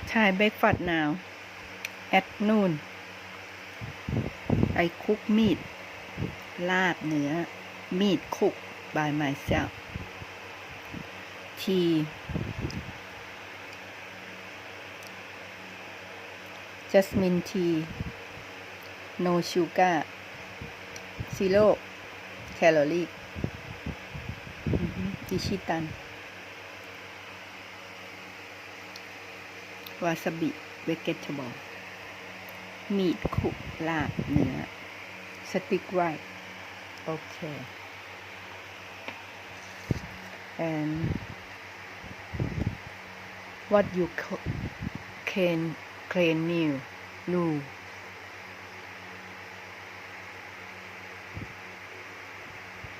Thai breakfast now. At noon, I cook meat. ลาบเนื้อ meat cook by myself. Tea. Jasmine tea. No sugar. 0 calorie. อิชิตัน วาซาบิ vegetable. meat cook ลาบเนื้อ stick right. Okay. And what you can new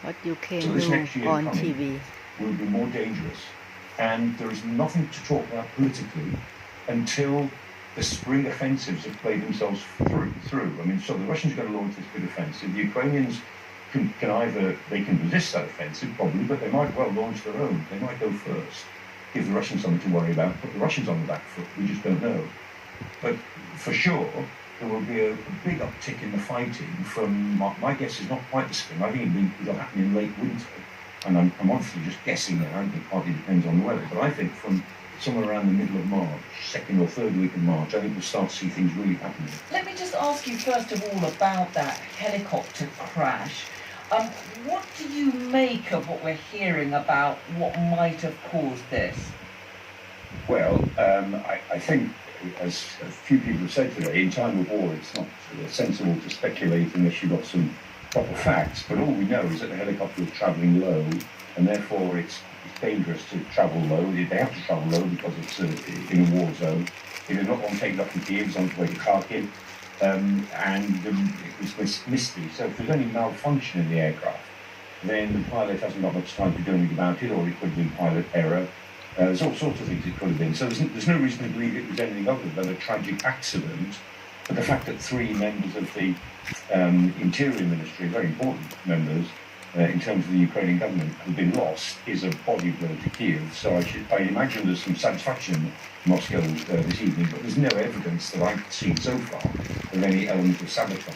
what you can So this do next year on coming TV. will be more dangerous, and there is nothing to talk about politically until the spring offensives have played themselves through. I mean, so the Russians are going to launch this big offensive. The Ukrainians can either, they can resist that offensive probably, but they might well launch their own. They might go first, give the Russians something to worry about, put the Russians on the back foot. We just don't know. But for sure, there will be a big uptick in the fighting from, my guess is not quite the spring. I think it'll happen in late winter. And I'm obviously just guessing now. I think it partly depends on the weather. But I think from somewhere around the middle of March, second or third week of March, I think we'll start to see things really happening. Let me just ask you first of all about that helicopter crash. What do you make of what we're hearing about what might have caused this? Well, I think, as a few people have said today, in time of war, it's not sensible to speculate unless you've got some proper facts. But all we know is that the helicopter was travelling low, and therefore it's dangerous to travel low. They have to travel low because it's in a war zone. It did not want to take it up from Kiev, it was on its way to Kharkiv, and it was misty. So if there's any malfunction in the aircraft, then the pilot hasn't got much time to do anything about it, or it could be pilot error. There's all sorts of things it could have been. So there's no reason to believe it was anything other than a tragic accident. But the fact that 3 members of the Interior Ministry, very important members, in terms of the Ukrainian government, have been lost is a body blow to Kiev. So I imagine there's some satisfaction in Moscow this evening, but there's no evidence that I've seen so far of any element of sabotage.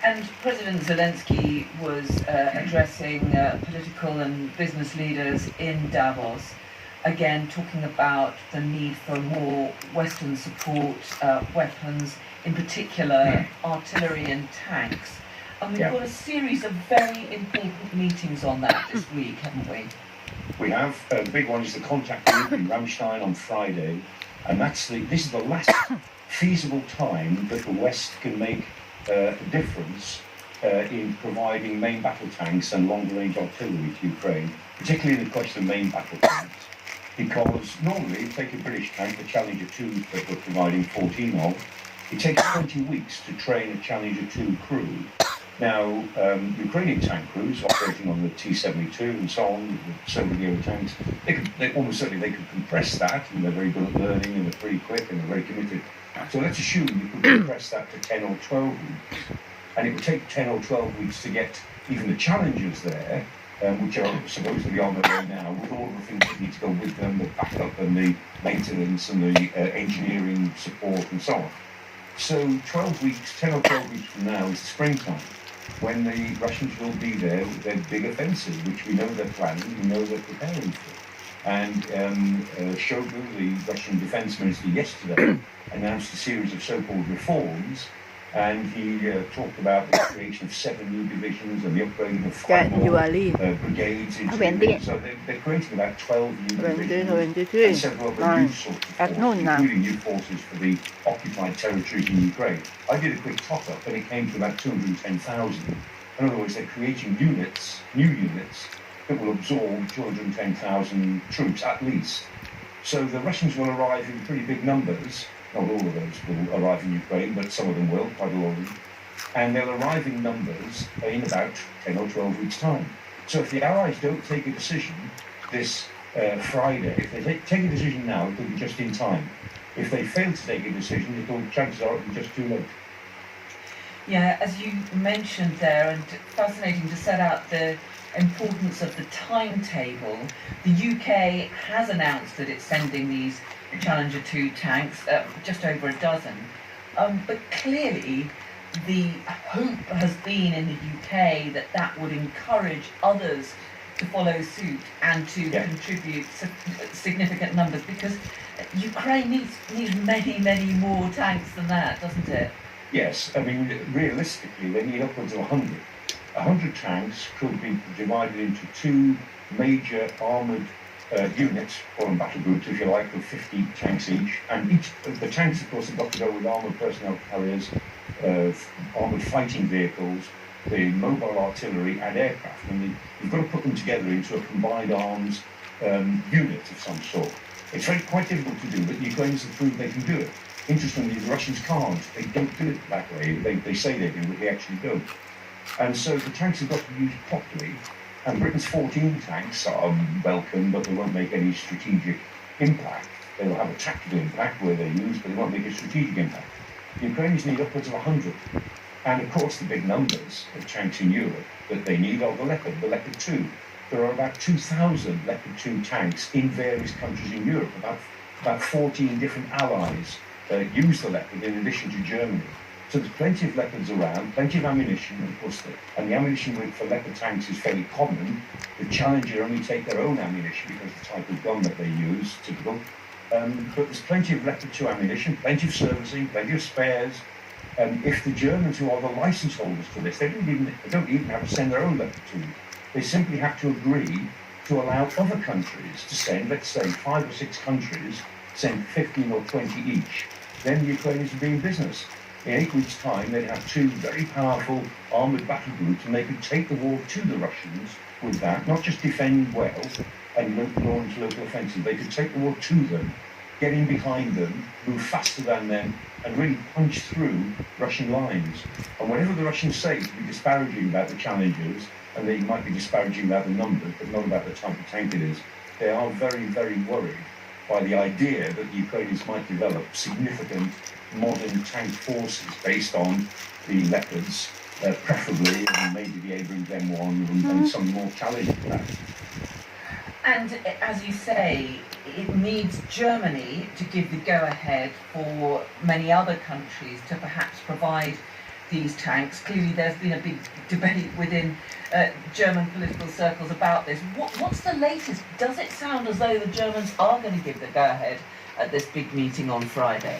And President Zelensky was addressing political and business leaders in Davos, again talking about the need for more Western support, weapons, in particular artillery and tanks. And we've got a series of very important meetings on that this week, haven't we? We have. The big one is the contact group in Ramstein on Friday, and this is the last feasible time that the West can make a difference in providing main battle tanks and longer-range artillery to Ukraine, particularly in the question of main battle tanks. Because normally, take a British tank, the Challenger 2 that we're providing 14 of, it takes 20 weeks to train a Challenger 2 crew. Now, Ukrainian tank crews operating on the T-72 and so on, with Soviet tanks, almost certainly they could compress that, and they're very good at learning, and they're pretty quick, and they're very committed. So let's assume you could compress that to 10 or 12 weeks. And it would take 10 or 12 weeks to get even the Challengers there, which are supposedly on their way now, with all of the things that need to go with them, the backup and the maintenance and the engineering support and so on. So 12 weeks, 10 or 12 weeks from now is springtime, when the Russians will be there with their big offensive, which we know they're planning, we know they're preparing for. And Shoigu, the Russian defense minister, yesterday announced a series of so-called reforms, and he talked about the creation of 7 new divisions and the upgrading of 5 more brigades. So they're creating about 12 new divisions and several other new sorts of forces, including new forces for the occupied territories in Ukraine. I did a quick top-up, and it came to about 210,000. In other words, they're creating new units, that will absorb 210,000 troops at least. So the Russians will arrive in pretty big numbers. Not all of those will arrive in Ukraine, but some of them will, quite a lot of them. And they'll arrive in numbers in about 10 or 12 weeks' time. So if the Allies don't take a decision this Friday, if they take a decision now, it'll be just in time. If they fail to take a decision, chances are it'll be just too late. Yeah, as you mentioned there, and fascinating to set out the importance of the timetable. The UK has announced that it's sending these Challenger 2 tanks, just over a dozen. But clearly, the hope has been in the UK that that would encourage others to follow suit and to contribute significant numbers, because Ukraine needs many, many more tanks than that, doesn't it? Yes, I mean, realistically, they need upwards of 100. 100 tanks could be divided into two major armoured units, call them battle groups if you like, of 50 tanks each. And each of the tanks, of course, have got to go with armoured personnel carriers, armoured fighting vehicles, the mobile artillery and aircraft. And you've got to put them together into a combined arms unit of some sort. It's quite difficult to do, but the Ukrainians have proved they can do it. Interestingly, the Russians can't. They don't do it that way. They say they do, but they actually don't. And so the tanks have got to be used properly. And Britain's 14 tanks are welcome, but they won't make any strategic impact. They will have a tactical impact where they're used, but they won't make a strategic impact. The Ukrainians need upwards of 100. And of course, the big numbers of tanks in Europe that they need are the Leopard 2. There are about 2,000 Leopard 2 tanks in various countries in Europe. About 14 different allies use the Leopard in addition to Germany. So there's plenty of Leopards around, plenty of ammunition, of course, and the ammunition for Leopard tanks is fairly common. The Challenger only take their own ammunition because of the type of gun that they use, typical. But there's plenty of Leopard 2 ammunition, plenty of servicing, plenty of spares. If the Germans, who are the license holders for this, they don't even have to send their own Leopard 2. They simply have to agree to allow other countries to send, let's say, 5 or 6 countries, send 15 or 20 each. Then the Ukrainians would be in business. In 8 weeks' time, they'd have 2 very powerful armoured battle groups, and they could take the war to the Russians with that, not just defend well and launch local offensive. They could take the war to them, get in behind them, move faster than them, and really punch through Russian lines. And whatever the Russians say to be disparaging about the Challengers, and they might be disparaging about the numbers, but not about the type of tank it is, they are very, very worried by the idea that the Ukrainians might develop significant modern tank forces based on the Leopards, preferably, and maybe the Abrams M1 and some more challenging tanks. And as you say, it needs Germany to give the go-ahead for many other countries to perhaps provide these tanks. Clearly there's been a big debate within German political circles about this. What's the latest? Does it sound as though the Germans are going to give the go-ahead at this big meeting on Friday?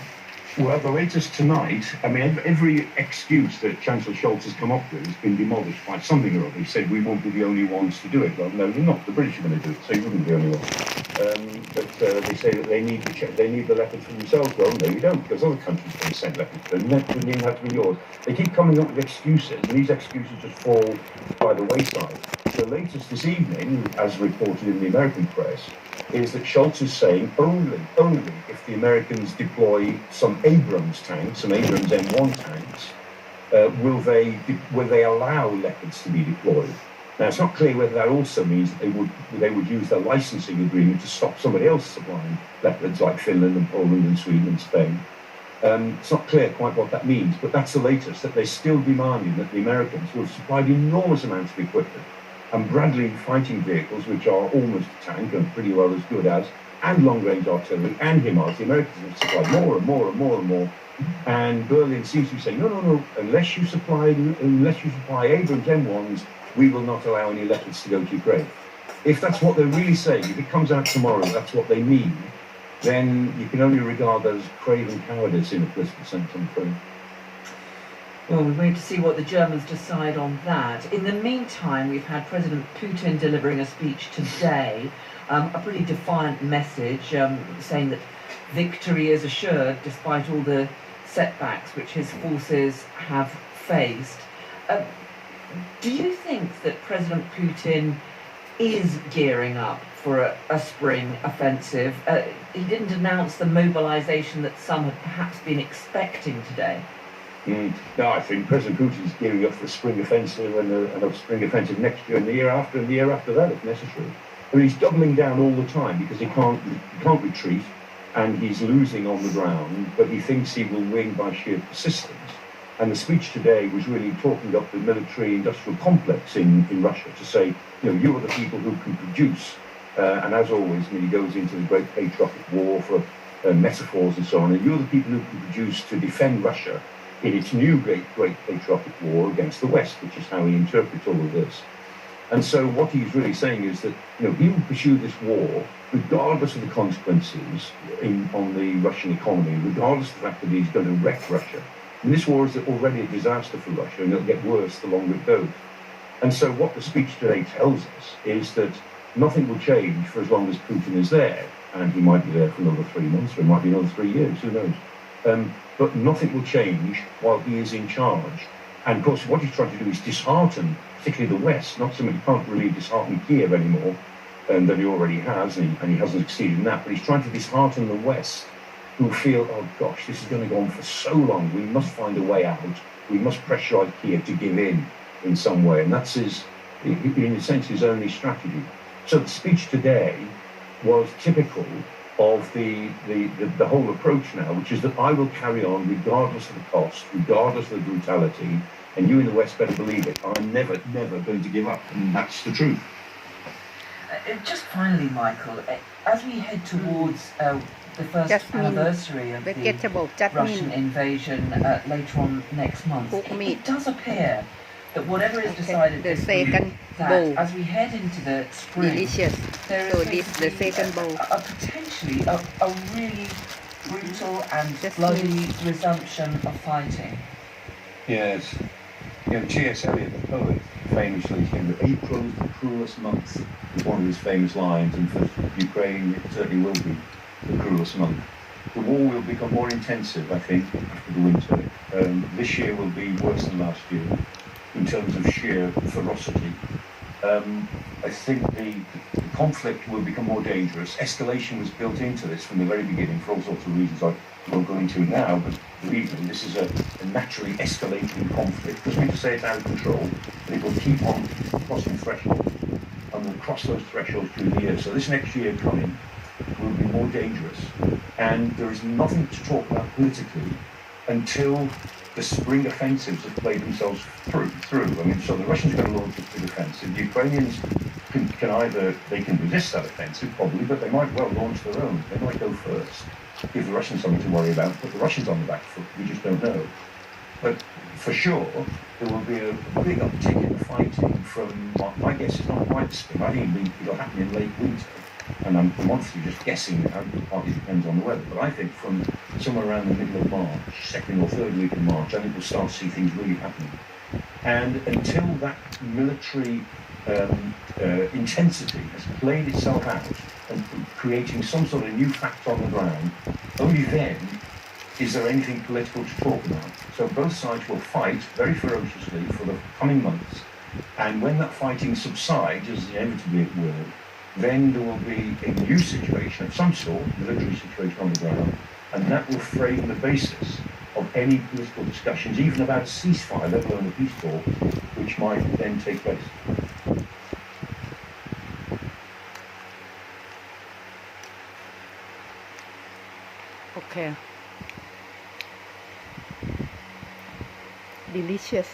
Well, the latest tonight, I mean, every excuse that Chancellor Scholz has come up with has been demolished by something or other. He said, we won't be the only ones to do it. Well, no, they're not. The British are going to do it, so you wouldn't be the only one. But they say that they need the Leopards for themselves. Well, no, you don't, because other countries can send Leopards to them. That wouldn't even have to be yours. They keep coming up with excuses, and these excuses just fall by the wayside. The latest this evening, as reported in the American press, is that Scholz is saying only if the Americans deploy some Abrams tanks, some Abrams M1 tanks, will they allow Leopards to be deployed. Now, it's not clear whether that also means that they would use their licensing agreement to stop somebody else supplying Leopards, like Finland and Poland and Sweden and Spain. It's not clear quite what that means, but that's the latest, that they're still demanding that the Americans, who have supplied enormous amounts of equipment, and Bradley fighting vehicles, which are almost a tank and pretty well as good as, and long-range artillery and HIMARS. The Americans have supplied more and more and more and more. And Berlin seems to be saying, no, unless you supply Abrams M1s, we will not allow any Leopards to go to Ukraine. If that's what they're really saying, if it comes out tomorrow that's what they mean, then you can only regard that as craven cowardice in a political sense, I'm afraid. Well, we wait to see what the Germans decide on that. In the meantime, we've had President Putin delivering a speech today, a pretty defiant message, saying that victory is assured despite all the setbacks which his forces have faced. Do you think that President Putin is gearing up for a spring offensive? He didn't announce the mobilization that some had perhaps been expecting today. No, I think President Putin is gearing up for a spring offensive and a spring offensive next year and the year after that if necessary. I mean, he's doubling down all the time because he can't retreat and he's losing on the ground, but he thinks he will win by sheer persistence. And the speech today was really talking up the military-industrial complex in Russia to say, you are the people who can produce. And as always, he goes into the great patriotic war for metaphors and so on. And you're the people who can produce to defend Russia in its new great patriotic war against the West, which is how he interprets all of this. And so what he's really saying is that he will pursue this war regardless of the consequences on the Russian economy, regardless of the fact that he's going to wreck Russia. And this war is already a disaster for Russia, and it'll get worse the longer it goes. And so what the speech today tells us is that nothing will change for as long as Putin is there, and he might be there for another 3 months, or it might be another 3 years, who knows. But nothing will change while he is in charge. And of course, what he's trying to do is dishearten, particularly the West. Not so much, he can't really dishearten Kiev anymore, than he already has, and he hasn't succeeded in that. But he's trying to dishearten the West, who feel, oh gosh, this is going to go on for so long. We must find a way out. We must pressurize Kiev to give in some way. And that's in a sense, his only strategy. So the speech today was typical of the whole approach now, which is that I will carry on regardless of the cost, regardless of the brutality, and you in the West better believe it. I'm never going to give up, and that's the truth. Just finally, Michael, as we head towards the first anniversary of the Russian invasion later on next month, it does appear that whatever is decided this week, that as we head into the spring, there is potentially a really brutal and bloody resumption of fighting. Yes. T.S. Eliot, the poet, famously said that April is the cruelest month, is one of his famous lines, and for Ukraine it certainly will be the cruelest month. The war will become more intensive, I think, after the winter. This year will be worse than last year in terms of sheer ferocity. I think the conflict will become more dangerous. Escalation was built into this from the very beginning for all sorts of reasons I won't go into now, but believe me, this is a naturally escalating conflict. Doesn't mean to say it's out of control, but it will keep on crossing thresholds, and we'll cross those thresholds during the year. So this next year coming will be more dangerous, and there is nothing to talk about politically until the spring offensives have played themselves through. I mean, so the Russians are going to launch a big offensive. The Ukrainians can either, they can resist that offensive probably, but they might well launch their own. They might go first, give the Russians something to worry about, put the Russians on the back foot. We just don't know. But for sure, there will be a big uptick in the fighting from, my guess is not quite spring. I think it'll happen in late winter. And I'm honestly just guessing, it partly depends on the weather, but I think from somewhere around the middle of March, second or third week of March, I think we'll start to see things really happening. And until that military intensity has played itself out and creating some sort of new fact on the ground, only then is there anything political to talk about. So both sides will fight very ferociously for the coming months, and when that fighting subsides, as inevitably it will, then there will be a new situation of some sort, military situation on the ground, and that will frame the basis of any political discussions, even about a ceasefire, let alone a peace talk, which might then take place. Okay. Delicious.